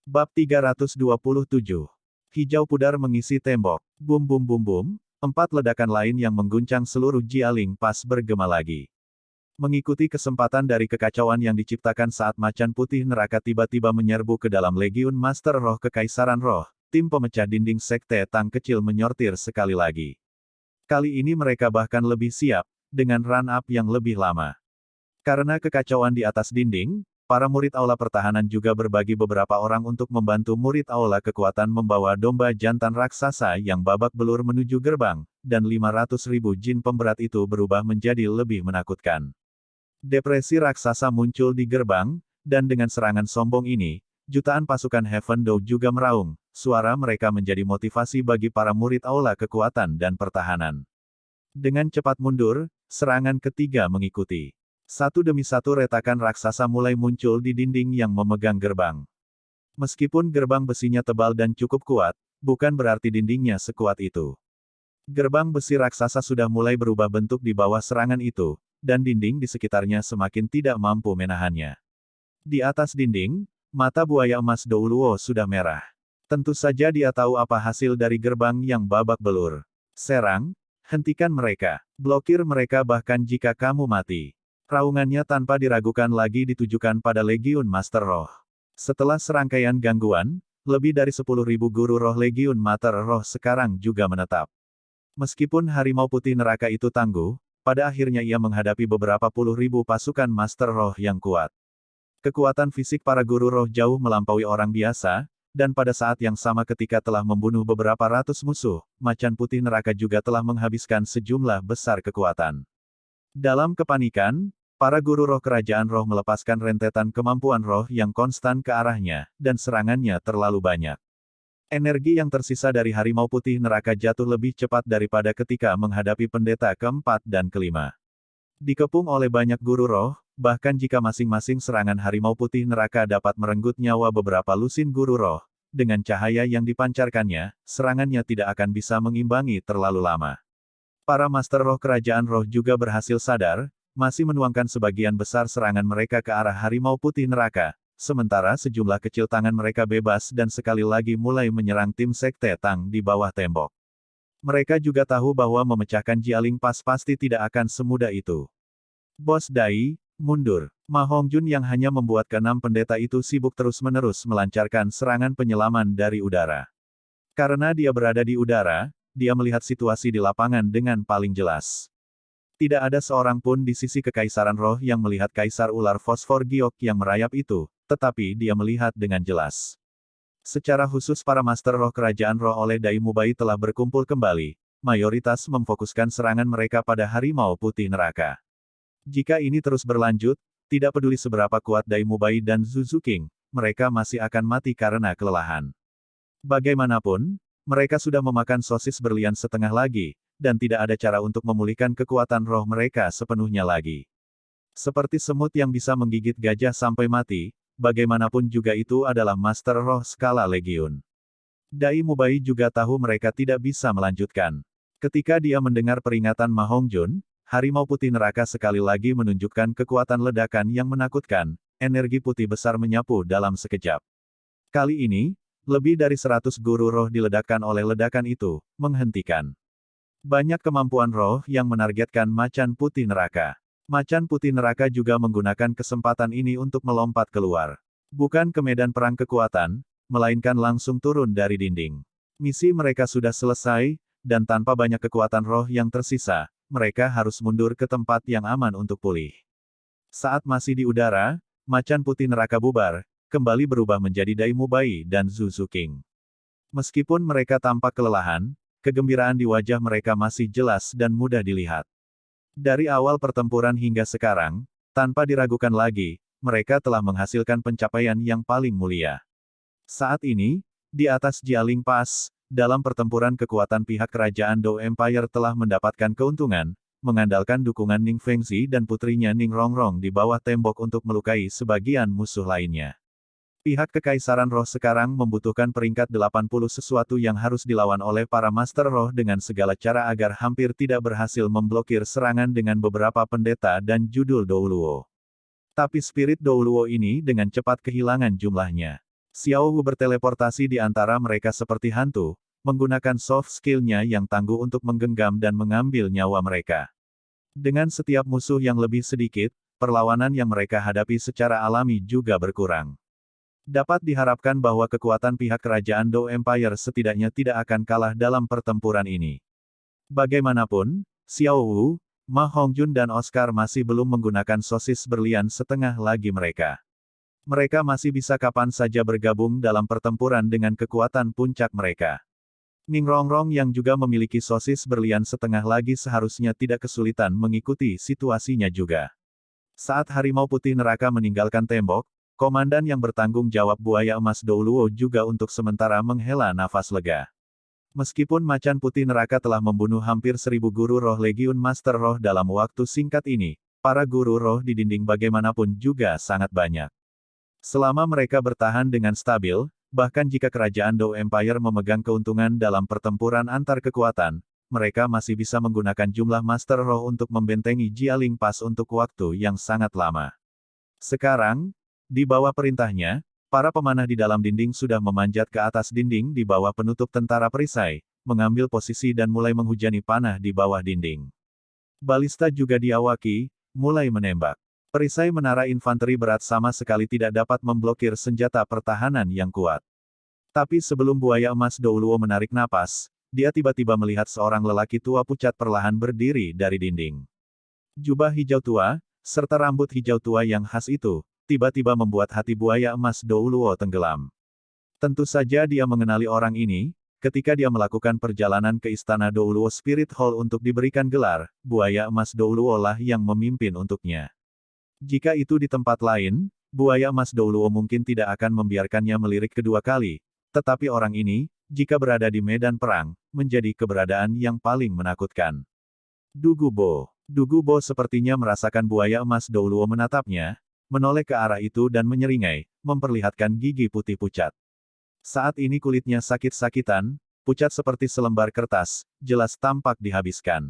Bab 327. Hijau pudar mengisi tembok. Bum bum bum bum, 4 ledakan lain yang mengguncang seluruh Jialing Pass bergema lagi. Mengikuti kesempatan dari kekacauan yang diciptakan saat macan putih neraka tiba-tiba menyerbu ke dalam Legiun Master Roh Kekaisaran Roh, tim pemecah dinding Sekte Tang kecil menyortir sekali lagi. Kali ini mereka bahkan lebih siap, dengan run-up yang lebih lama. Karena kekacauan di atas dinding, para murid aula pertahanan juga berbagi beberapa orang untuk membantu murid aula kekuatan membawa domba jantan raksasa yang babak belur menuju gerbang, dan 500.000 jin pemberat itu berubah menjadi lebih menakutkan. Depresi raksasa muncul di gerbang, dan dengan serangan sombong ini, jutaan pasukan Heaven Dou juga meraung, suara mereka menjadi motivasi bagi para murid aula kekuatan dan pertahanan. Dengan cepat mundur, serangan ketiga mengikuti. Satu demi satu retakan raksasa mulai muncul di dinding yang memegang gerbang. Meskipun gerbang besinya tebal dan cukup kuat, bukan berarti dindingnya sekuat itu. Gerbang besi raksasa sudah mulai berubah bentuk di bawah serangan itu, dan dinding di sekitarnya semakin tidak mampu menahannya. Di atas dinding, mata buaya emas Douluo sudah merah. Tentu saja dia tahu apa hasil dari gerbang yang babak belur. Serang, hentikan mereka, blokir mereka bahkan jika kamu mati. Raungannya tanpa diragukan lagi ditujukan pada Legiun Master Roh. Setelah serangkaian gangguan, lebih dari 10.000 guru roh Legiun Master Roh sekarang juga menetap. Meskipun harimau putih neraka itu tangguh, pada akhirnya ia menghadapi beberapa puluh ribu pasukan Master Roh yang kuat. Kekuatan fisik para guru roh jauh melampaui orang biasa, dan pada saat yang sama ketika telah membunuh beberapa ratus musuh, macan putih neraka juga telah menghabiskan sejumlah besar kekuatan. Dalam kepanikan, para guru roh kerajaan roh melepaskan rentetan kemampuan roh yang konstan ke arahnya, dan serangannya terlalu banyak. Energi yang tersisa dari harimau putih neraka jatuh lebih cepat daripada ketika menghadapi pendeta keempat dan kelima. Dikepung oleh banyak guru roh, bahkan jika masing-masing serangan harimau putih neraka dapat merenggut nyawa beberapa lusin guru roh, dengan cahaya yang dipancarkannya, serangannya tidak akan bisa mengimbangi terlalu lama. Para master roh kerajaan roh juga berhasil sadar, masih menuangkan sebagian besar serangan mereka ke arah harimau putih neraka, sementara sejumlah kecil tangan mereka bebas dan sekali lagi mulai menyerang tim Sekte Tang di bawah tembok. Mereka juga tahu bahwa memecahkan Jialing Pass pasti tidak akan semudah itu. Bos Dai, mundur. Ma Hongjun yang hanya membuat keenam pendeta itu sibuk terus-menerus melancarkan serangan penyelaman dari udara. Karena dia berada di udara, dia melihat situasi di lapangan dengan paling jelas. Tidak ada seorang pun di sisi Kekaisaran Roh yang melihat Kaisar Ular Fosfor Giok yang merayap itu, tetapi dia melihat dengan jelas. Secara khusus para Master Roh Kerajaan Roh oleh Dai Mubai telah berkumpul kembali, mayoritas memfokuskan serangan mereka pada harimau putih neraka. Jika ini terus berlanjut, tidak peduli seberapa kuat Dai Mubai dan Zuzu King, mereka masih akan mati karena kelelahan. Bagaimanapun, mereka sudah memakan sosis berlian setengah lagi, dan tidak ada cara untuk memulihkan kekuatan roh mereka sepenuhnya lagi. Seperti semut yang bisa menggigit gajah sampai mati, bagaimanapun juga itu adalah Master Roh skala Legiun. Dai Mubai juga tahu mereka tidak bisa melanjutkan. Ketika dia mendengar peringatan Ma Hongjun, harimau putih neraka sekali lagi menunjukkan kekuatan ledakan yang menakutkan, energi putih besar menyapu dalam sekejap. Kali ini, lebih dari 100 guru roh diledakkan oleh ledakan itu, menghentikan. Banyak kemampuan roh yang menargetkan macan putih neraka. Macan putih neraka juga menggunakan kesempatan ini untuk melompat keluar. Bukan ke medan perang kekuatan, melainkan langsung turun dari dinding. Misi mereka sudah selesai, dan tanpa banyak kekuatan roh yang tersisa, mereka harus mundur ke tempat yang aman untuk pulih. Saat masih di udara, macan putih neraka bubar, kembali berubah menjadi Dai Mubai dan Zuzu King. Meskipun mereka tampak kelelahan, kegembiraan di wajah mereka masih jelas dan mudah dilihat. Dari awal pertempuran hingga sekarang, tanpa diragukan lagi, mereka telah menghasilkan pencapaian yang paling mulia. Saat ini, di atas Jialing Pass, dalam pertempuran kekuatan pihak kerajaan Dou Empire telah mendapatkan keuntungan, mengandalkan dukungan Ning Fengzi dan putrinya Ning Rongrong di bawah tembok untuk melukai sebagian musuh lainnya. Pihak Kekaisaran Roh sekarang membutuhkan peringkat 80 sesuatu yang harus dilawan oleh para Master Roh dengan segala cara agar hampir tidak berhasil memblokir serangan dengan beberapa pendeta dan judul Douluo. Tapi spirit Douluo ini dengan cepat kehilangan jumlahnya. Xiao Wu berteleportasi di antara mereka seperti hantu, menggunakan soft skill-nya yang tangguh untuk menggenggam dan mengambil nyawa mereka. Dengan setiap musuh yang lebih sedikit, perlawanan yang mereka hadapi secara alami juga berkurang. Dapat diharapkan bahwa kekuatan pihak kerajaan Dou Empire setidaknya tidak akan kalah dalam pertempuran ini. Bagaimanapun, Xiao Wu, Ma Hongjun dan Oscar masih belum menggunakan sosis berlian setengah lagi mereka. Mereka masih bisa kapan saja bergabung dalam pertempuran dengan kekuatan puncak mereka. Ning Rongrong yang juga memiliki sosis berlian setengah lagi seharusnya tidak kesulitan mengikuti situasinya juga. Saat Harimau Putih Neraka meninggalkan tembok, komandan yang bertanggung jawab Buaya Emas Douluo juga untuk sementara menghela nafas lega. Meskipun Macan Putih Neraka telah membunuh hampir 1000 guru roh Legiun Master Roh dalam waktu singkat ini, para guru roh di dinding bagaimanapun juga sangat banyak. Selama mereka bertahan dengan stabil, bahkan jika kerajaan Dou Empire memegang keuntungan dalam pertempuran antar kekuatan, mereka masih bisa menggunakan jumlah Master Roh untuk membentengi Jialing Pass untuk waktu yang sangat lama. Sekarang, di bawah perintahnya, para pemanah di dalam dinding sudah memanjat ke atas dinding di bawah penutup tentara perisai, mengambil posisi dan mulai menghujani panah di bawah dinding. Balista juga diawaki, mulai menembak. Perisai menara infanteri berat sama sekali tidak dapat memblokir senjata pertahanan yang kuat. Tapi sebelum Buaya Emas Douluo menarik napas, dia tiba-tiba melihat seorang lelaki tua pucat perlahan berdiri dari dinding. Jubah hijau tua, serta rambut hijau tua yang khas itu, tiba-tiba membuat hati Buaya Emas Douluo tenggelam. Tentu saja dia mengenali orang ini, ketika dia melakukan perjalanan ke Istana Douluo Spirit Hall untuk diberikan gelar, Buaya Emas Douluo lah yang memimpin untuknya. Jika itu di tempat lain, Buaya Emas Douluo mungkin tidak akan membiarkannya melirik kedua kali, tetapi orang ini, jika berada di medan perang, menjadi keberadaan yang paling menakutkan. Dugubo. Dugubo sepertinya merasakan Buaya Emas Douluo menatapnya, menoleh ke arah itu dan menyeringai, memperlihatkan gigi putih pucat. Saat ini kulitnya sakit-sakitan, pucat seperti selembar kertas, jelas tampak dihabiskan.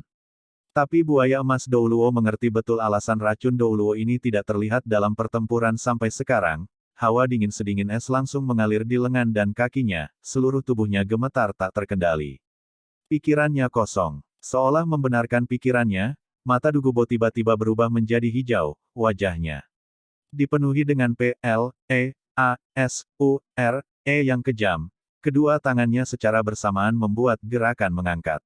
Tapi Buaya Emas Douluo mengerti betul alasan racun Douluo ini tidak terlihat dalam pertempuran sampai sekarang. Hawa dingin sedingin es langsung mengalir di lengan dan kakinya, seluruh tubuhnya gemetar tak terkendali. Pikirannya kosong. Seolah membenarkan pikirannya, mata Dugubo tiba-tiba berubah menjadi hijau, wajahnya dipenuhi dengan P-L-E-A-S-U-R-E yang kejam. Kedua tangannya secara bersamaan membuat gerakan mengangkat.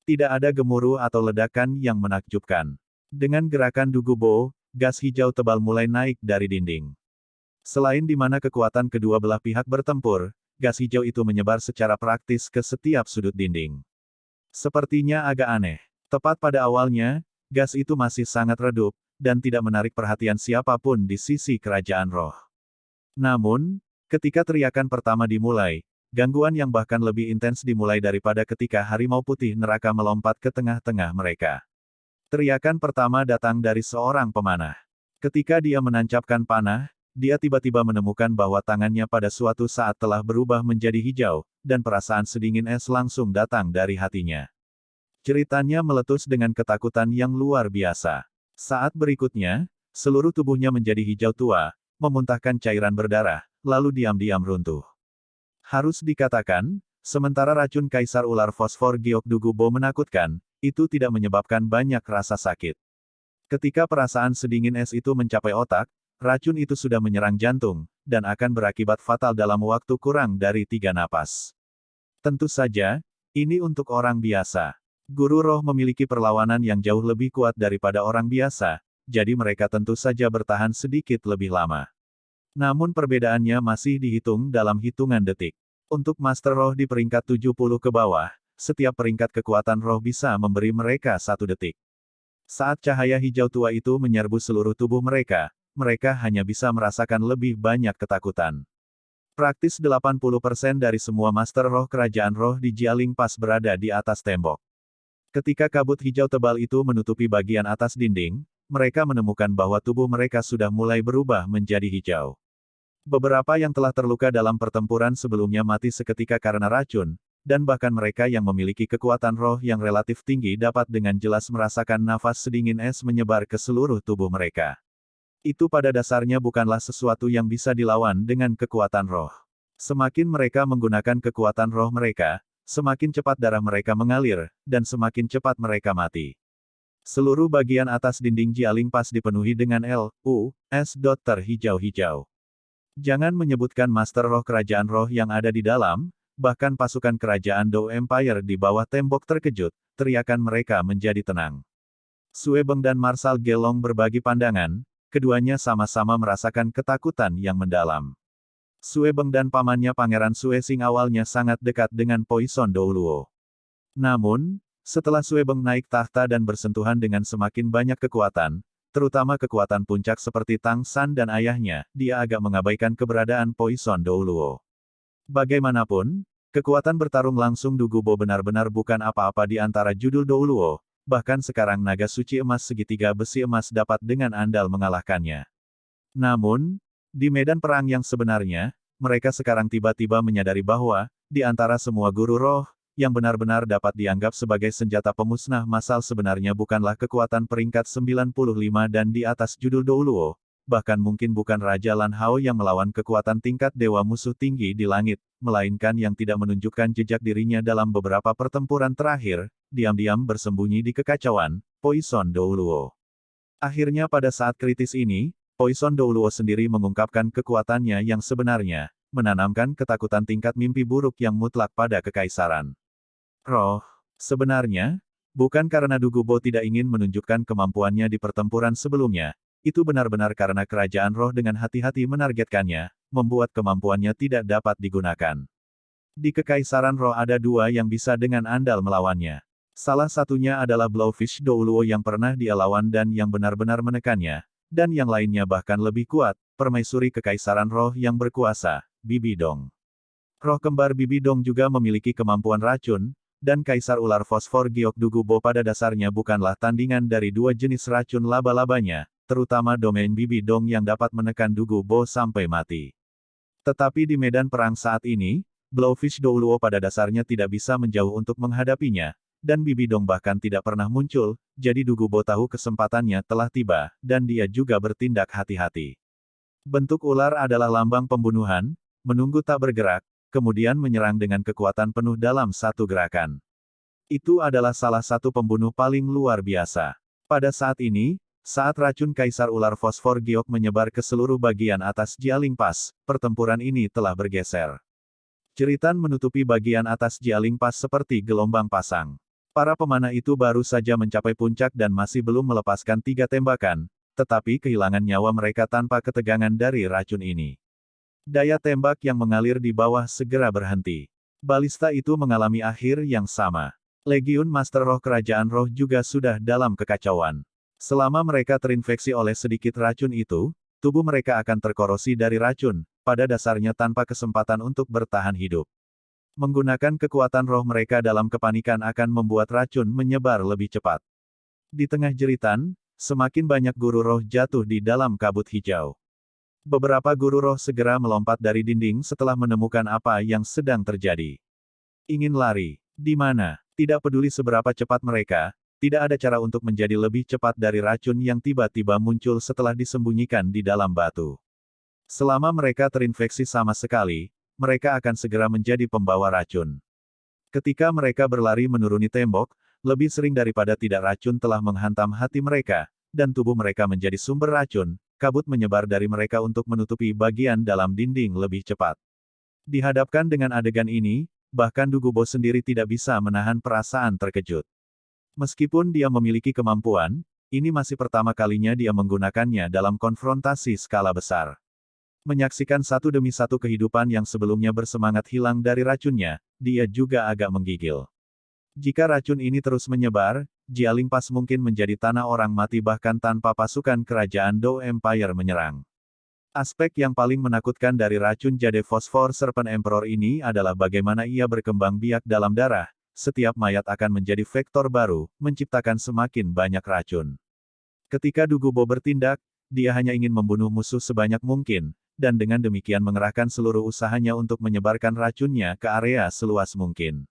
Tidak ada gemuruh atau ledakan yang menakjubkan. Dengan gerakan Dugubo, gas hijau tebal mulai naik dari dinding. Selain di mana kekuatan kedua belah pihak bertempur, gas hijau itu menyebar secara praktis ke setiap sudut dinding. Sepertinya agak aneh. Tepat pada awalnya, gas itu masih sangat redup, dan tidak menarik perhatian siapapun di sisi kerajaan roh. Namun, ketika teriakan pertama dimulai, gangguan yang bahkan lebih intens dimulai daripada ketika Harimau Putih Neraka melompat ke tengah-tengah mereka. Teriakan pertama datang dari seorang pemanah. Ketika dia menancapkan panah, dia tiba-tiba menemukan bahwa tangannya pada suatu saat telah berubah menjadi hijau, dan perasaan sedingin es langsung datang dari hatinya. Ceritanya meletus dengan ketakutan yang luar biasa. Saat berikutnya, seluruh tubuhnya menjadi hijau tua, memuntahkan cairan berdarah, lalu diam-diam runtuh. Harus dikatakan, sementara racun Kaisar Ular Fosfor Giok Dugubo menakutkan, itu tidak menyebabkan banyak rasa sakit. Ketika perasaan sedingin es itu mencapai otak, racun itu sudah menyerang jantung, dan akan berakibat fatal dalam waktu kurang dari 3 napas. Tentu saja, ini untuk orang biasa. Guru roh memiliki perlawanan yang jauh lebih kuat daripada orang biasa, jadi mereka tentu saja bertahan sedikit lebih lama. Namun perbedaannya masih dihitung dalam hitungan detik. Untuk Master Roh di peringkat 70 ke bawah, setiap peringkat kekuatan roh bisa memberi mereka 1 detik. Saat cahaya hijau tua itu menyerbu seluruh tubuh mereka, mereka hanya bisa merasakan lebih banyak ketakutan. Praktis 80% dari semua Master Roh kerajaan roh di Jialing Pass berada di atas tembok. Ketika kabut hijau tebal itu menutupi bagian atas dinding, mereka menemukan bahwa tubuh mereka sudah mulai berubah menjadi hijau. Beberapa yang telah terluka dalam pertempuran sebelumnya mati seketika karena racun, dan bahkan mereka yang memiliki kekuatan roh yang relatif tinggi dapat dengan jelas merasakan nafas sedingin es menyebar ke seluruh tubuh mereka. Itu pada dasarnya bukanlah sesuatu yang bisa dilawan dengan kekuatan roh. Semakin mereka menggunakan kekuatan roh mereka, semakin cepat darah mereka mengalir, dan semakin cepat mereka mati. Seluruh bagian atas dinding Jialing Pass dipenuhi dengan L.U.S. terhijau-hijau. Jangan menyebutkan Master Roh Kerajaan Roh yang ada di dalam, bahkan pasukan Kerajaan Dou Empire di bawah tembok terkejut, teriakan mereka menjadi tenang. Sue Beng dan Marshal Gelong berbagi pandangan, keduanya sama-sama merasakan ketakutan yang mendalam. Sue Beng dan pamannya Pangeran Sue Sing awalnya sangat dekat dengan Poison Douluo. Namun, setelah Sue Beng naik tahta dan bersentuhan dengan semakin banyak kekuatan, terutama kekuatan puncak seperti Tang San dan ayahnya, dia agak mengabaikan keberadaan Poison Douluo. Bagaimanapun, kekuatan bertarung langsung Dugubo benar-benar bukan apa-apa di antara judul Douluo, bahkan sekarang naga suci emas segitiga besi emas dapat dengan andal mengalahkannya. Namun, di medan perang yang sebenarnya, mereka sekarang tiba-tiba menyadari bahwa, di antara semua guru roh, yang benar-benar dapat dianggap sebagai senjata pemusnah massal sebenarnya bukanlah kekuatan peringkat 95 dan di atas judul Douluo, bahkan mungkin bukan Raja Lan Hao yang melawan kekuatan tingkat dewa musuh tinggi di langit, melainkan yang tidak menunjukkan jejak dirinya dalam beberapa pertempuran terakhir, diam-diam bersembunyi di kekacauan, Poison Douluo. Akhirnya pada saat kritis ini, Poison Douluo sendiri mengungkapkan kekuatannya yang sebenarnya, menanamkan ketakutan tingkat mimpi buruk yang mutlak pada kekaisaran roh. Sebenarnya, bukan karena Dugubo tidak ingin menunjukkan kemampuannya di pertempuran sebelumnya, itu benar-benar karena kerajaan roh dengan hati-hati menargetkannya, membuat kemampuannya tidak dapat digunakan. Di kekaisaran roh ada dua yang bisa dengan andal melawannya. Salah satunya adalah Blowfish Douluo yang pernah dia lawan dan yang benar-benar menekannya, dan yang lainnya bahkan lebih kuat, permaisuri kekaisaran roh yang berkuasa, Bibidong. Roh kembar Bibidong juga memiliki kemampuan racun, dan Kaisar Ular Fosfor Giok Dugubo pada dasarnya bukanlah tandingan dari dua jenis racun laba-labanya, terutama domain Bibidong yang dapat menekan Dugubo sampai mati. Tetapi di medan perang saat ini, Blowfish Douluo pada dasarnya tidak bisa menjauh untuk menghadapinya, dan Bibidong bahkan tidak pernah muncul, jadi Dugubo tahu kesempatannya telah tiba, dan dia juga bertindak hati-hati. Bentuk ular adalah lambang pembunuhan, menunggu tak bergerak, kemudian menyerang dengan kekuatan penuh dalam satu gerakan. Itu adalah salah satu pembunuh paling luar biasa. Pada saat ini, saat racun Kaisar Ular Fosfor Giok menyebar ke seluruh bagian atas Jialing Pass, pertempuran ini telah bergeser. Jeritan menutupi bagian atas Jialing Pass seperti gelombang pasang. Para pemanah itu baru saja mencapai puncak dan masih belum melepaskan 3 tembakan, tetapi kehilangan nyawa mereka tanpa ketegangan dari racun ini. Daya tembak yang mengalir di bawah segera berhenti. Balista itu mengalami akhir yang sama. Legiun Master Roh Kerajaan Roh juga sudah dalam kekacauan. Selama mereka terinfeksi oleh sedikit racun itu, tubuh mereka akan terkorosi dari racun, pada dasarnya tanpa kesempatan untuk bertahan hidup. Menggunakan kekuatan roh mereka dalam kepanikan akan membuat racun menyebar lebih cepat. Di tengah jeritan, semakin banyak guru roh jatuh di dalam kabut hijau. Beberapa guru roh segera melompat dari dinding setelah menemukan apa yang sedang terjadi. Ingin lari. Di mana? Tidak peduli seberapa cepat mereka, tidak ada cara untuk menjadi lebih cepat dari racun yang tiba-tiba muncul setelah disembunyikan di dalam batu. Selama mereka terinfeksi sama sekali, mereka akan segera menjadi pembawa racun. Ketika mereka berlari menuruni tembok, lebih sering daripada tidak racun telah menghantam hati mereka, dan tubuh mereka menjadi sumber racun. Kabut menyebar dari mereka untuk menutupi bagian dalam dinding lebih cepat. Dihadapkan dengan adegan ini, bahkan Dugubo sendiri tidak bisa menahan perasaan terkejut. Meskipun dia memiliki kemampuan, ini masih pertama kalinya dia menggunakannya dalam konfrontasi skala besar. Menyaksikan satu demi satu kehidupan yang sebelumnya bersemangat hilang dari racunnya, dia juga agak menggigil. Jika racun ini terus menyebar, Jialing Pass mungkin menjadi tanah orang mati bahkan tanpa pasukan kerajaan Dou Empire menyerang. Aspek yang paling menakutkan dari racun Jade Fosfor Serpent Emperor ini adalah bagaimana ia berkembang biak dalam darah, setiap mayat akan menjadi vektor baru, menciptakan semakin banyak racun. Ketika Dugubo bertindak, dia hanya ingin membunuh musuh sebanyak mungkin, dan dengan demikian mengerahkan seluruh usahanya untuk menyebarkan racunnya ke area seluas mungkin.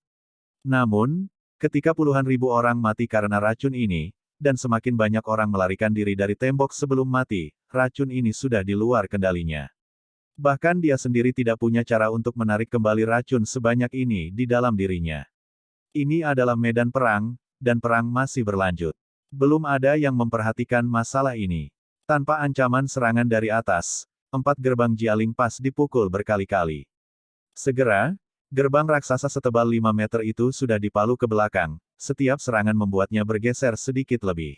Namun, ketika puluhan ribu orang mati karena racun ini, dan semakin banyak orang melarikan diri dari tembok sebelum mati, racun ini sudah di luar kendalinya. Bahkan dia sendiri tidak punya cara untuk menarik kembali racun sebanyak ini di dalam dirinya. Ini adalah medan perang, dan perang masih berlanjut. Belum ada yang memperhatikan masalah ini. Tanpa ancaman serangan dari atas, 4 gerbang Jialing Pass dipukul berkali-kali. Segera, gerbang raksasa setebal 5 meter itu sudah dipalu ke belakang, setiap serangan membuatnya bergeser sedikit lebih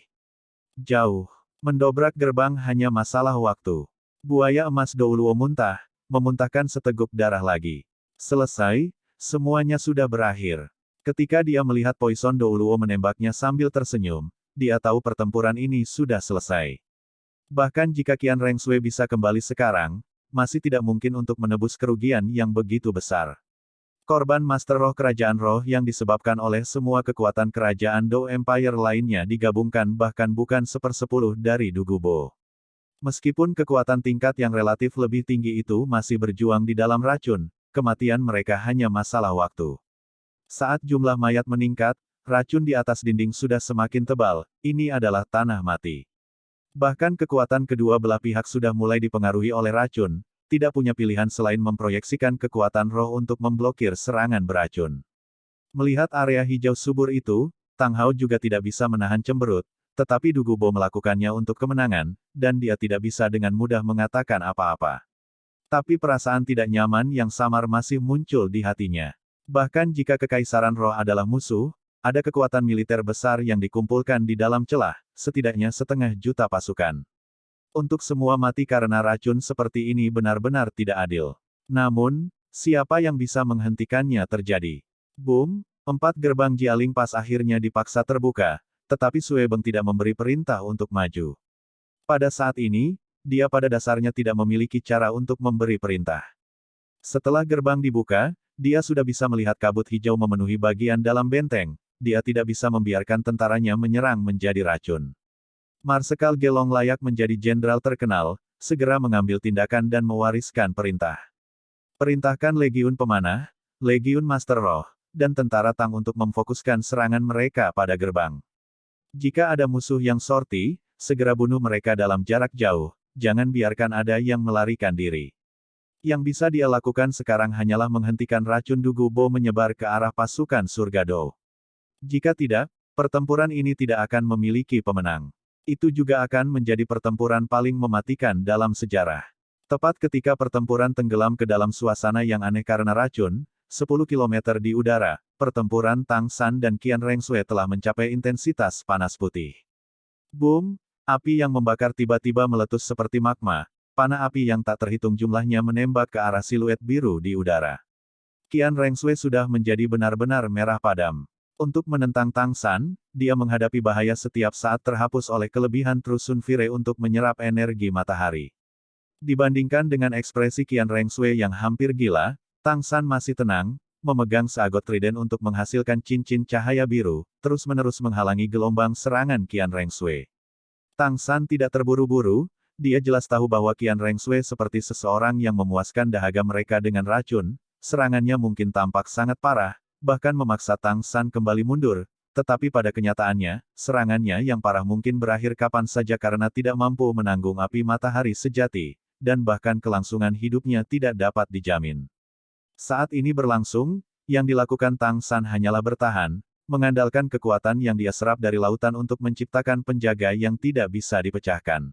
jauh. Mendobrak gerbang hanya masalah waktu. Buaya emas Douluo memuntahkan seteguk darah lagi. Selesai, semuanya sudah berakhir. Ketika dia melihat Poison Douluo menembaknya sambil tersenyum, dia tahu pertempuran ini sudah selesai. Bahkan jika Qian Rengsui bisa kembali sekarang, masih tidak mungkin untuk menebus kerugian yang begitu besar. Korban Master Roh Kerajaan Roh yang disebabkan oleh semua kekuatan kerajaan Dou Empire lainnya digabungkan bahkan bukan 1/10 dari Dugubo. Meskipun kekuatan tingkat yang relatif lebih tinggi itu masih berjuang di dalam racun, kematian mereka hanya masalah waktu. Saat jumlah mayat meningkat, racun di atas dinding sudah semakin tebal, ini adalah tanah mati. Bahkan kekuatan kedua belah pihak sudah mulai dipengaruhi oleh racun, tidak punya pilihan selain memproyeksikan kekuatan roh untuk memblokir serangan beracun. Melihat area hijau subur itu, Tang Hao juga tidak bisa menahan cemberut, tetapi Dugubo melakukannya untuk kemenangan, dan dia tidak bisa dengan mudah mengatakan apa-apa. Tapi perasaan tidak nyaman yang samar masih muncul di hatinya. Bahkan jika Kekaisaran Roh adalah musuh, ada kekuatan militer besar yang dikumpulkan di dalam celah, setidaknya 500.000 pasukan. Untuk semua mati karena racun seperti ini benar-benar tidak adil. Namun, siapa yang bisa menghentikannya terjadi? Boom, 4 gerbang Jialing Pass akhirnya dipaksa terbuka, tetapi Sue Beng tidak memberi perintah untuk maju. Pada saat ini, dia pada dasarnya tidak memiliki cara untuk memberi perintah. Setelah gerbang dibuka, dia sudah bisa melihat kabut hijau memenuhi bagian dalam benteng, dia tidak bisa membiarkan tentaranya menyerang menjadi racun. Marsekal Gelong layak menjadi jenderal terkenal, segera mengambil tindakan dan mewariskan perintah. Perintahkan Legiun Pemanah, Legiun Master Roh, dan Tentara Tang untuk memfokuskan serangan mereka pada gerbang. Jika ada musuh yang sorti, segera bunuh mereka dalam jarak jauh, jangan biarkan ada yang melarikan diri. Yang bisa dia lakukan sekarang hanyalah menghentikan racun Dugubo menyebar ke arah pasukan Surga Dou. Jika tidak, pertempuran ini tidak akan memiliki pemenang. Itu juga akan menjadi pertempuran paling mematikan dalam sejarah. Tepat ketika pertempuran tenggelam ke dalam suasana yang aneh karena racun, 10 km di udara, pertempuran Tang San dan Qian Rengsui telah mencapai intensitas panas putih. Boom! Api yang membakar tiba-tiba meletus seperti magma, panah api yang tak terhitung jumlahnya menembak ke arah siluet biru di udara. Qian Rengsui sudah menjadi benar-benar merah padam. Untuk menentang Tang San, dia menghadapi bahaya setiap saat terhapus oleh kelebihan Trusun Vire untuk menyerap energi matahari. Dibandingkan dengan ekspresi Qian Rengsui yang hampir gila, Tang San masih tenang, memegang seagot trident untuk menghasilkan cincin cahaya biru, terus-menerus menghalangi gelombang serangan Qian Rengsui. Tang San tidak terburu-buru, dia jelas tahu bahwa Qian Rengsui seperti seseorang yang memuaskan dahaga mereka dengan racun, serangannya mungkin tampak sangat parah, bahkan memaksa Tang San kembali mundur, tetapi pada kenyataannya, serangannya yang parah mungkin berakhir kapan saja karena tidak mampu menanggung api matahari sejati, dan bahkan kelangsungan hidupnya tidak dapat dijamin. Saat ini berlangsung, yang dilakukan Tang San hanyalah bertahan, mengandalkan kekuatan yang dia serap dari lautan untuk menciptakan penjaga yang tidak bisa dipecahkan.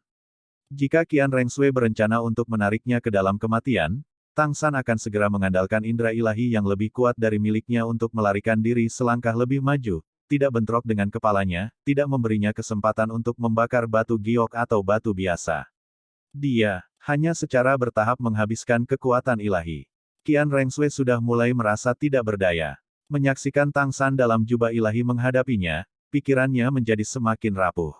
Jika Qian Rengsui berencana untuk menariknya ke dalam kematian, Tang San akan segera mengandalkan indera ilahi yang lebih kuat dari miliknya untuk melarikan diri selangkah lebih maju, tidak bentrok dengan kepalanya, tidak memberinya kesempatan untuk membakar batu giok atau batu biasa. Dia hanya secara bertahap menghabiskan kekuatan ilahi. Qian Rengsui sudah mulai merasa tidak berdaya. Menyaksikan Tang San dalam jubah ilahi menghadapinya, pikirannya menjadi semakin rapuh.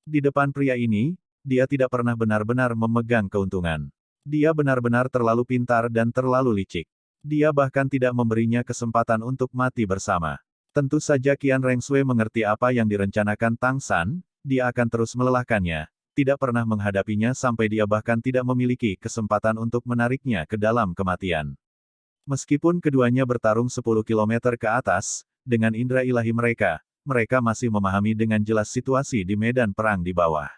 Di depan pria ini, dia tidak pernah benar-benar memegang keuntungan. Dia benar-benar terlalu pintar dan terlalu licik. Dia bahkan tidak memberinya kesempatan untuk mati bersama. Tentu saja Qian Rengsui mengerti apa yang direncanakan Tang San, dia akan terus melelahkannya, tidak pernah menghadapinya sampai dia bahkan tidak memiliki kesempatan untuk menariknya ke dalam kematian. Meskipun keduanya bertarung 10 km ke atas, dengan indera ilahi mereka masih memahami dengan jelas situasi di medan perang di bawah.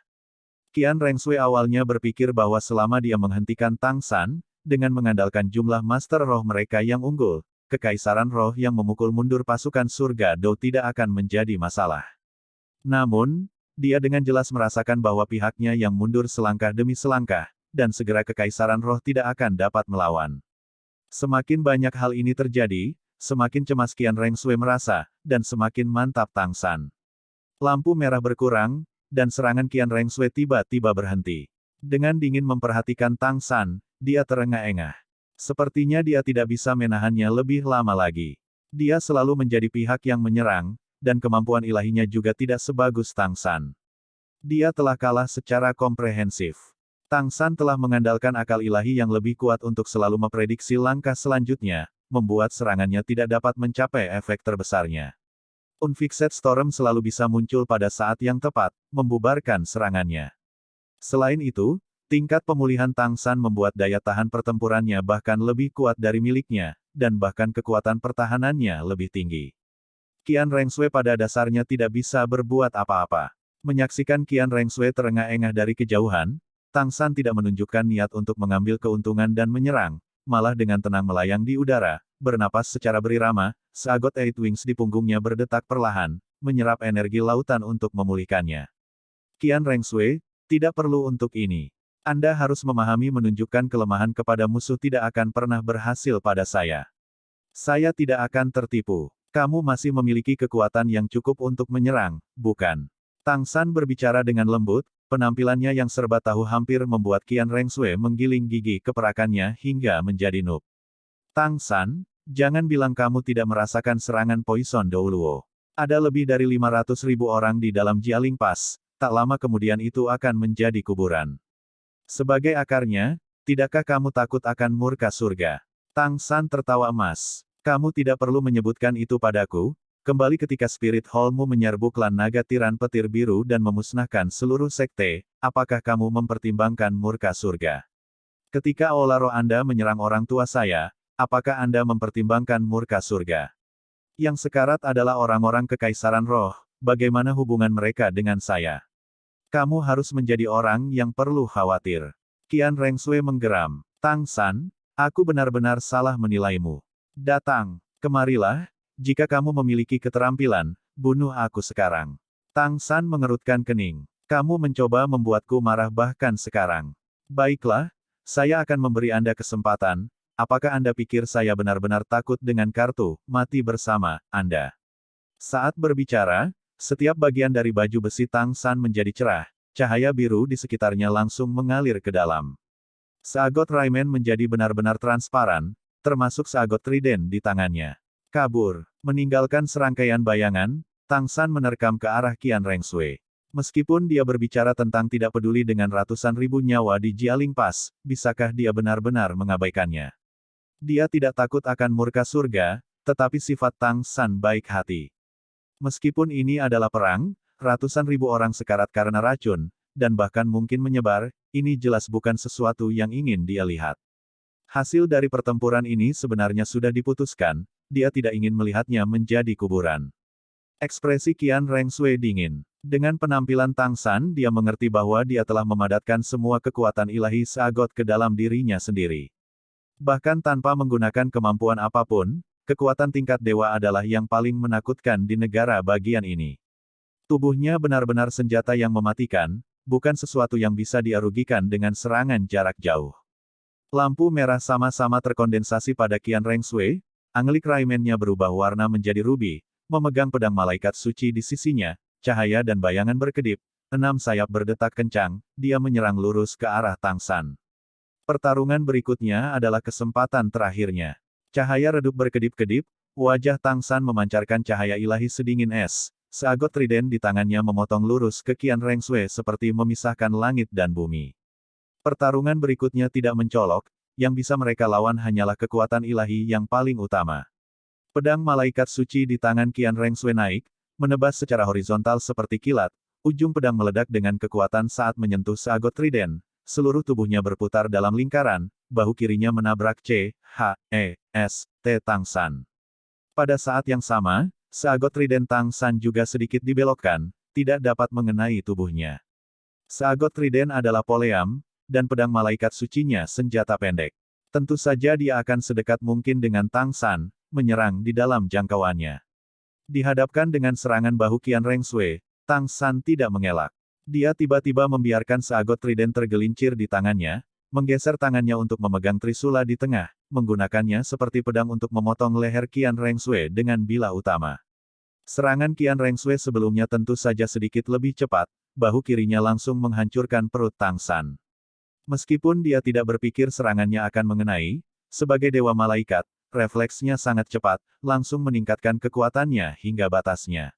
Qian Rengsui awalnya berpikir bahwa selama dia menghentikan Tang San, dengan mengandalkan jumlah Master Roh mereka yang unggul, Kekaisaran Roh yang memukul mundur pasukan surga Dou tidak akan menjadi masalah. Namun, dia dengan jelas merasakan bahwa pihaknya yang mundur selangkah demi selangkah, dan segera Kekaisaran Roh tidak akan dapat melawan. Semakin banyak hal ini terjadi, semakin cemas Qian Rengsui merasa, dan semakin mantap Tang San. Lampu merah berkurang, dan serangan Qian Rengsui tiba-tiba berhenti. Dengan dingin memperhatikan Tang San, dia terengah-engah. Sepertinya dia tidak bisa menahannya lebih lama lagi. Dia selalu menjadi pihak yang menyerang, dan kemampuan ilahinya juga tidak sebagus Tang San. Dia telah kalah secara komprehensif. Tang San telah mengandalkan akal ilahi yang lebih kuat untuk selalu memprediksi langkah selanjutnya, membuat serangannya tidak dapat mencapai efek terbesarnya. Unfixed Storm selalu bisa muncul pada saat yang tepat, membubarkan serangannya. Selain itu, tingkat pemulihan Tang San membuat daya tahan pertempurannya bahkan lebih kuat dari miliknya, dan bahkan kekuatan pertahanannya lebih tinggi. Qian Rengsui pada dasarnya tidak bisa berbuat apa-apa. Menyaksikan Qian Rengsui terengah-engah dari kejauhan, Tang San tidak menunjukkan niat untuk mengambil keuntungan dan menyerang, malah dengan tenang melayang di udara, bernapas secara berirama, seagot Eight Wings di punggungnya berdetak perlahan, menyerap energi lautan untuk memulihkannya. Qian Rengsui, tidak perlu untuk ini. Anda harus memahami menunjukkan kelemahan kepada musuh tidak akan pernah berhasil pada saya. Saya tidak akan tertipu. Kamu masih memiliki kekuatan yang cukup untuk menyerang, bukan? Tang San berbicara dengan lembut, penampilannya yang serba tahu hampir membuat Qian Rengsui menggiling gigi keperakannya hingga menjadi noob. Tang San, jangan bilang kamu tidak merasakan serangan Poison Douluo. Ada lebih dari 500.000 orang di dalam Jialing Pass, tak lama kemudian itu akan menjadi kuburan. Sebagai akarnya, tidakkah kamu takut akan murka surga? Tang San tertawa emas. Kamu tidak perlu menyebutkan itu padaku, kembali ketika Spirit Hallmu menyerbu klan naga tiran petir biru dan memusnahkan seluruh sekte, apakah kamu mempertimbangkan murka surga? Ketika aula roh Anda menyerang orang tua saya, apakah Anda mempertimbangkan murka surga? Yang sekarat adalah orang-orang Kekaisaran Roh, bagaimana hubungan mereka dengan saya? Kamu harus menjadi orang yang perlu khawatir. Qian Rengsui menggeram. Tang San, aku benar-benar salah menilaimu. Datang, kemarilah, jika kamu memiliki keterampilan, bunuh aku sekarang. Tang San mengerutkan kening. Kamu mencoba membuatku marah bahkan sekarang. Baiklah, saya akan memberi Anda kesempatan. Apakah Anda pikir saya benar-benar takut dengan kartu mati bersama Anda? Saat berbicara, setiap bagian dari baju besi Tang San menjadi cerah, cahaya biru di sekitarnya langsung mengalir ke dalam. Seagot Raimen menjadi benar-benar transparan, termasuk seagot trident di tangannya. Kabur, meninggalkan serangkaian bayangan, Tang San menerkam ke arah Qian Rengsui. Meskipun dia berbicara tentang tidak peduli dengan ratusan ribu nyawa di Jialing Pass, bisakah dia benar-benar mengabaikannya? Dia tidak takut akan murka surga, tetapi sifat Tang San baik hati. Meskipun ini adalah perang, ratusan ribu orang sekarat karena racun, dan bahkan mungkin menyebar, ini jelas bukan sesuatu yang ingin dia lihat. Hasil dari pertempuran ini sebenarnya sudah diputuskan, dia tidak ingin melihatnya menjadi kuburan. Ekspresi Qian Rengsui dingin. Dengan penampilan Tang San dia mengerti bahwa dia telah memadatkan semua kekuatan ilahi seagot ke dalam dirinya sendiri. Bahkan tanpa menggunakan kemampuan apapun, kekuatan tingkat dewa adalah yang paling menakutkan di negara bagian ini. Tubuhnya benar-benar senjata yang mematikan, bukan sesuatu yang bisa dia rugikan dengan serangan jarak jauh. Lampu merah sama-sama terkondensasi pada Qian Rengsui, anglik Raimennya berubah warna menjadi ruby, memegang pedang malaikat suci di sisinya, cahaya dan bayangan berkedip, 6 sayap berdetak kencang, dia menyerang lurus ke arah Tang San. Pertarungan berikutnya adalah kesempatan terakhirnya. Cahaya redup berkedip-kedip, wajah Tang San memancarkan cahaya ilahi sedingin es, seagot trident di tangannya memotong lurus ke Qian Rengsui seperti memisahkan langit dan bumi. Pertarungan berikutnya tidak mencolok, yang bisa mereka lawan hanyalah kekuatan ilahi yang paling utama. Pedang malaikat suci di tangan Qian Rengsui naik, menebas secara horizontal seperti kilat, ujung pedang meledak dengan kekuatan saat menyentuh seagot trident, seluruh tubuhnya berputar dalam lingkaran, bahu kirinya menabrak C.H.E.S.T. Tang San. Pada saat yang sama, seagot trident Tang San juga sedikit dibelokkan, tidak dapat mengenai tubuhnya. Seagot trident adalah poleam, dan pedang malaikat sucinya senjata pendek. Tentu saja dia akan sedekat mungkin dengan Tang San, menyerang di dalam jangkauannya. Dihadapkan dengan serangan bahu Qian Rengsui, Tang San tidak mengelak. Dia tiba-tiba membiarkan seagot trident tergelincir di tangannya, menggeser tangannya untuk memegang trisula di tengah, menggunakannya seperti pedang untuk memotong leher Qian Rengsui dengan bilah utama. Serangan Qian Rengsui sebelumnya tentu saja sedikit lebih cepat, bahu kirinya langsung menghancurkan perut Tang San. Meskipun dia tidak berpikir serangannya akan mengenai, sebagai dewa malaikat, refleksnya sangat cepat, langsung meningkatkan kekuatannya hingga batasnya.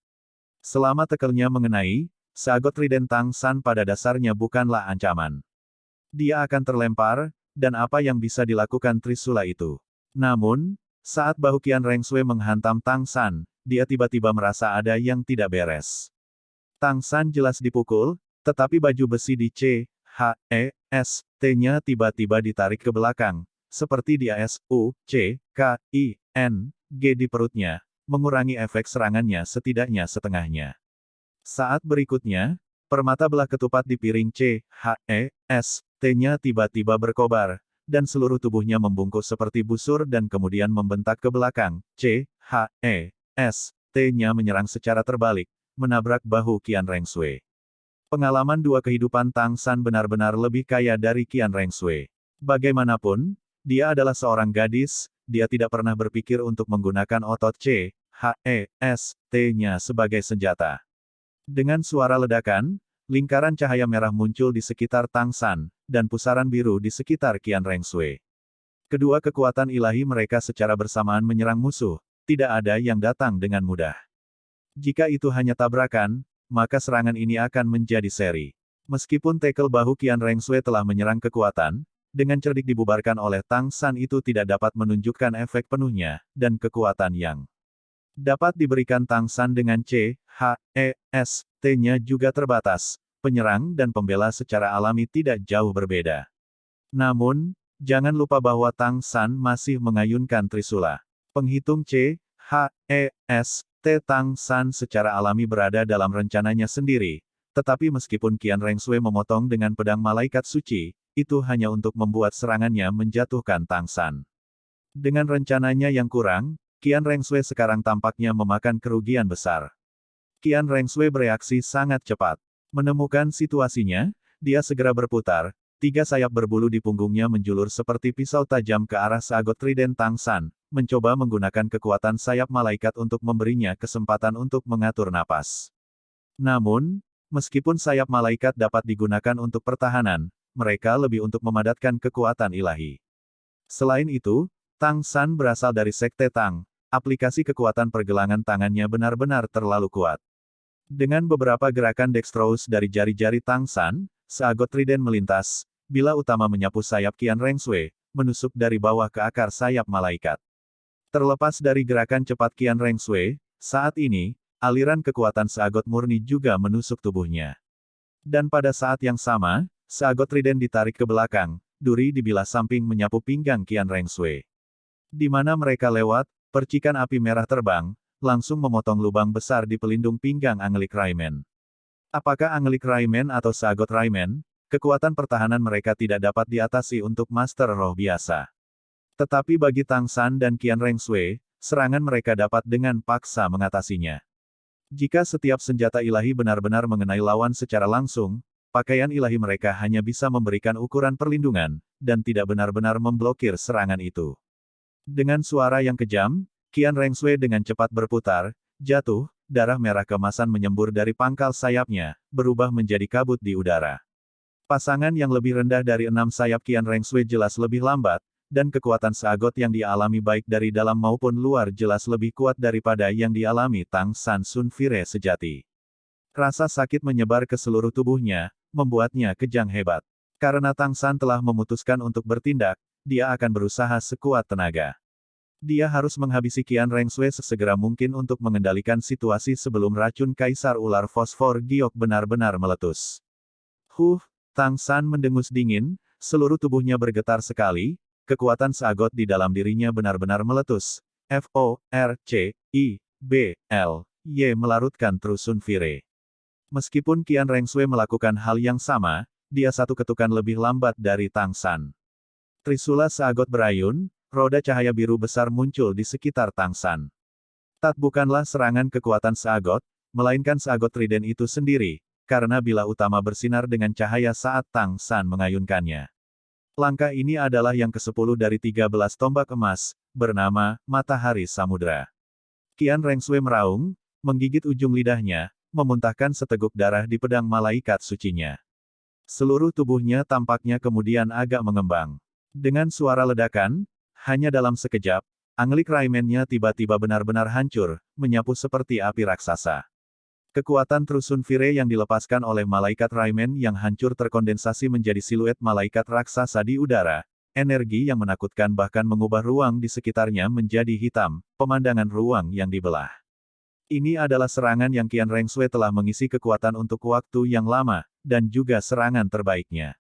Selama tekelnya mengenai, seagot trident Tang San pada dasarnya bukanlah ancaman. Dia akan terlempar, dan apa yang bisa dilakukan trisula itu? Namun, saat bahu Qian Rengsui menghantam Tang San, dia tiba-tiba merasa ada yang tidak beres. Tang San jelas dipukul, tetapi baju besi di T-nya tiba-tiba ditarik ke belakang, seperti di S-U-C-K-I-N-G di perutnya, mengurangi efek serangannya setidaknya setengahnya. Saat berikutnya, permata belah ketupat di piring C-H-E-S-T-nya tiba-tiba berkobar, dan seluruh tubuhnya membungkuk seperti busur dan kemudian membentak ke belakang. C-H-E-S-T-nya menyerang secara terbalik, menabrak bahu Qian Rengsui. Pengalaman dua kehidupan Tang San benar-benar lebih kaya dari Qian Rengsui. Bagaimanapun, dia adalah seorang gadis, dia tidak pernah berpikir untuk menggunakan otot C-H-E-S-T-nya sebagai senjata. Dengan suara ledakan, lingkaran cahaya merah muncul di sekitar Tang San, dan pusaran biru di sekitar Qian Rengsui. Kedua kekuatan ilahi mereka secara bersamaan menyerang musuh, tidak ada yang datang dengan mudah. Jika itu hanya tabrakan, maka serangan ini akan menjadi seri. Meskipun tackle bahu Qian Rengsui telah menyerang kekuatan, dengan cerdik dibubarkan oleh Tang San itu tidak dapat menunjukkan efek penuhnya, dan kekuatan yang dapat diberikan Tang San dengan C-H-E-S-T-nya juga terbatas. Penyerang dan pembela secara alami tidak jauh berbeda. Namun, jangan lupa bahwa Tang San masih mengayunkan trisula. Penghitung C-H-E-S-T Tang San secara alami berada dalam rencananya sendiri, tetapi meskipun Qian Rengsui memotong dengan pedang malaikat suci, itu hanya untuk membuat serangannya menjatuhkan Tang San. Dengan rencananya yang kurang, Qian Rengsui sekarang tampaknya memakan kerugian besar. Qian Rengsui bereaksi sangat cepat. Menemukan situasinya, dia segera berputar, tiga sayap berbulu di punggungnya menjulur seperti pisau tajam ke arah seagot trident Tang San, mencoba menggunakan kekuatan sayap malaikat untuk memberinya kesempatan untuk mengatur napas. Namun, meskipun sayap malaikat dapat digunakan untuk pertahanan, mereka lebih untuk memadatkan kekuatan ilahi. Selain itu, Tang San berasal dari Sekte Tang, aplikasi kekuatan pergelangan tangannya benar-benar terlalu kuat. Dengan beberapa gerakan dextrose dari jari-jari Tang San, seagot trident melintas, bilah utama menyapu sayap Qian Rengsui, menusuk dari bawah ke akar sayap malaikat. Terlepas dari gerakan cepat Qian Rengsui, saat ini, aliran kekuatan seagot murni juga menusuk tubuhnya. Dan pada saat yang sama, seagot trident ditarik ke belakang, duri di bilah samping menyapu pinggang Qian Rengsui. Di mana mereka lewat, percikan api merah terbang, langsung memotong lubang besar di pelindung pinggang Angelic Rayman. Apakah Angelic Rayman atau seagot Rayman, kekuatan pertahanan mereka tidak dapat diatasi untuk Master Roh biasa. Tetapi bagi Tang San dan Qian Rengsui, serangan mereka dapat dengan paksa mengatasinya. Jika setiap senjata ilahi benar-benar mengenai lawan secara langsung, pakaian ilahi mereka hanya bisa memberikan ukuran perlindungan, dan tidak benar-benar memblokir serangan itu. Dengan suara yang kejam, Qian Rengsui dengan cepat berputar, jatuh, darah merah kemasan menyembur dari pangkal sayapnya, berubah menjadi kabut di udara. Pasangan yang lebih rendah dari 6 sayap Qian Rengsui jelas lebih lambat, dan kekuatan seagot yang dia alami baik dari dalam maupun luar jelas lebih kuat daripada yang dialami Tang San Sun Fire sejati. Rasa sakit menyebar ke seluruh tubuhnya, membuatnya kejang hebat. Karena Tang San telah memutuskan untuk bertindak, dia akan berusaha sekuat tenaga. Dia harus menghabisi Qian Rengsui sesegera mungkin untuk mengendalikan situasi sebelum racun Kaisar Ular Fosfor Giok benar-benar meletus. Tang San mendengus dingin, seluruh tubuhnya bergetar sekali, kekuatan seagot di dalam dirinya benar-benar meletus. Forcibl melarutkan Trusun Fire. Meskipun Qian Rengsui melakukan hal yang sama, dia satu ketukan lebih lambat dari Tang San. Trisula Saagot berayun, roda cahaya biru besar muncul di sekitar Tang San. Tat bukanlah serangan kekuatan Saagot, melainkan Saagot Trident itu sendiri, karena bilah utama bersinar dengan cahaya saat Tang San mengayunkannya. Langkah ini adalah yang ke-10 dari 13 tombak emas, bernama Matahari Samudra. Qian Rengsui meraung, menggigit ujung lidahnya, memuntahkan seteguk darah di pedang malaikat sucinya. Seluruh tubuhnya tampaknya kemudian agak mengembang. Dengan suara ledakan, hanya dalam sekejap, anglik Raimennya tiba-tiba benar-benar hancur, menyapu seperti api raksasa. Kekuatan Trusun Fire yang dilepaskan oleh malaikat Raimen yang hancur terkondensasi menjadi siluet malaikat raksasa di udara. Energi yang menakutkan bahkan mengubah ruang di sekitarnya menjadi hitam, pemandangan ruang yang dibelah. Ini adalah serangan yang Qian Rengsui telah mengisi kekuatan untuk waktu yang lama, dan juga serangan terbaiknya.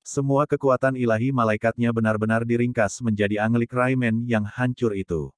Semua kekuatan ilahi malaikatnya benar-benar diringkas menjadi anglik Raimen yang hancur itu.